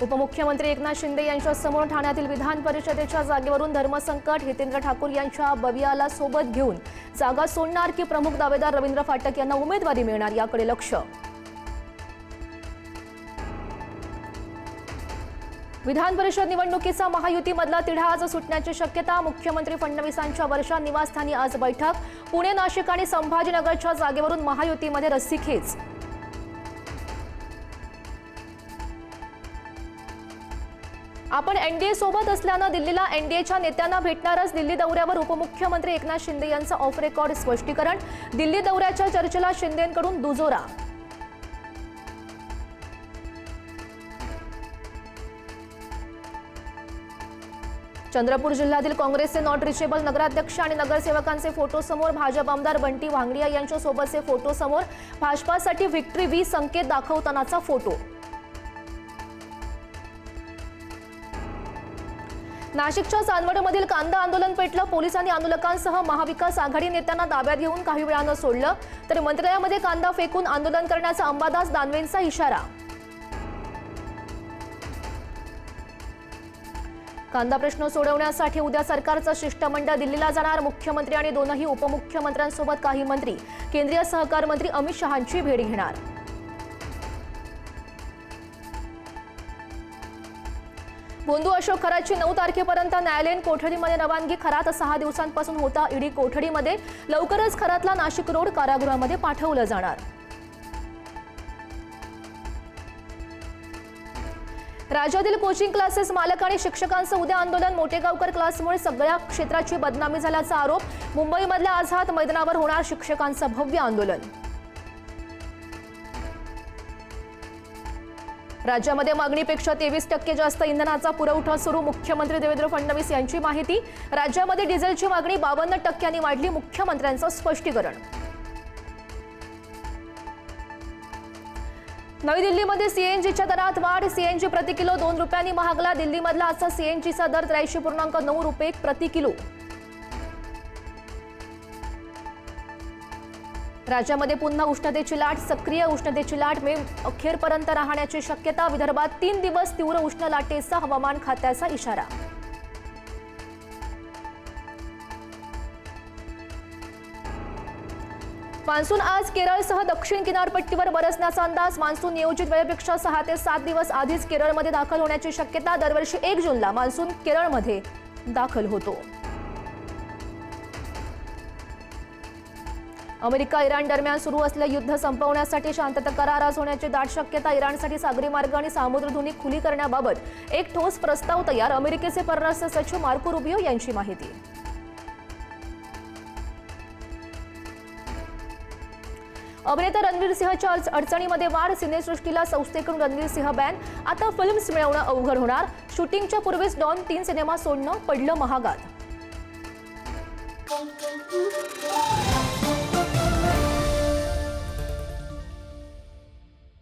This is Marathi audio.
उपमुख्यमंत्री एकनाथ शिंदे यांच्या समोर ठाण्यातील विधान परिषदेच्या जागेवरून धर्मसंकट, हितेंद्र ठाकूर यांच्या बवियाला सोबत घेऊन जागा सोडणार की प्रमुख दावेदार रवींद्र फाटक यांना उमेदवारी मिळणार याकडे लक्ष। विधान परिषद निवडणुकीचा महायुतीमधला तिढा आज सुटण्याची शक्यता। मुख्यमंत्री फडणवीसांच्या वर्षा निवासस्थानी आज बैठक। पुणे, नाशिक आणि संभाजीनगरच्या जागेवरून महायुतीमध्ये रस्सीखेच। आपण एनडीए सोबत असल्याने दिल्लीला एनडीएच्या नेत्यांना भेटणारच। दिल्ली दौऱ्यावर उपमुख्यमंत्री एकनाथ शिंदे यांचं ऑफ रेकॉर्ड स्पष्टीकरण। दिल्ली दौऱ्याच्या चर्चेला शिंदेंकडून दुजोरा। चंद्रपूर जिल्ह्यातील काँग्रेसचे नॉट रिचेबल नगराध्यक्ष आणि नगरसेवकांचे फोटो समोर। भाजप आमदार बंटी वांगडिया यांच्या सोबतचे फोटो समोर। भाजपासाठी व्हिक्टरी व्ही संकेत दाखवतानाचा फोटो। नाशिकच्या चांदवडमधील कांदा आंदोलन पेटलं। पोलिसांनी आंदोलकांसह महाविकास आघाडी नेत्यांना ताब्यात घेऊन काही वेळानं सोडलं, तर मंत्रालयामध्ये कांदा फेकून आंदोलन करण्याचा अंबादास दानवेंचा इशारा। कांदा प्रश्न सोडवण्यासाठी उद्या सरकारचं शिष्टमंडळ दिल्लीला जाणार। मुख्यमंत्री आणि दोनही उपमुख्यमंत्र्यांसोबत काही मंत्री केंद्रीय सहकार मंत्री अमित शहांची भेट घेणार। बोंधू अशोक खरातची 9 तारखेपर्यंत न्यायालयीन कोठडीमध्ये रवानगी। खरात 6 दिवसांपासून होता ईडी कोठडीमध्ये। लवकरच खरातला नाशिक रोड कारागृहामध्ये पाठवलं जाणार। राज्यातील कोचिंग क्लासेस मालक आणि शिक्षकांचं उद्या आंदोलन। मोठेगावकर क्लासमुळे सगळ्या क्षेत्राची बदनामी झाल्याचा आरोप। मुंबईमधल्या आझाद मैदानावर होणार शिक्षकांचं भव्य आंदोलन। राज्यामध्ये मागणीपेक्षा 23% जास्त इंधनाचा पुरवठा सुरू। मुख्यमंत्री देवेंद्र फडणवीस यांची माहिती। राज्यामध्ये डिझेलची मागणी 52% वाढली। मुख्यमंत्र्यांचं स्पष्टीकरण। नवी दिल्लीमध्ये सीएनजीच्या दरात वाढ। सीएनजी प्रति किलो 2 रुपयांनी महागला। दिल्लीमधला आजचा सीएनजीचा दर 83.9 रुपये प्रति किलो। राज्यामध्ये पुन्हा उष्णतेची लाट। सक्रिय उष्णतेची लाट मे अखेरपर्यंत राहण्याची शक्यता। विदर्भात 3 दिवस तीव्र उष्ण लाटेचा हवामान खात्याचा इशारा। मान्सून आज केरळसह दक्षिण किनारपट्टीवर बरसण्याचा अंदाज। मान्सून नियोजित वेळेपेक्षा 6 ते 7 दिवस आधीच केरळमध्ये दाखल होण्याची शक्यता। दरवर्षी 1 जूनला मान्सून केरळमध्ये दाखल होतो। अमेरिका इराण दरम्यान सुरू असलेलं युद्ध संपवण्यासाठी शांतता करार आज होण्याची दाट शक्यता। इराणसाठी सागरी मार्ग आणि सामुद्रधुनी खुली करण्याबाबत एक ठोस प्रस्ताव तयार। अमेरिकेचे परराष्ट्र सचिव मार्को रुबियो यांची माहिती। अभिनेता रणवीर सिंहच्या अडचणीमध्ये वाढ। सिनेसृष्टीला संस्थेकडून रणवीर सिंह बॅन। आता फिल्म्स मिळवणं अवघड होणार। शूटिंगच्या पूर्वीच डॉन 3 सिनेमा सोडणं पडलं महागात।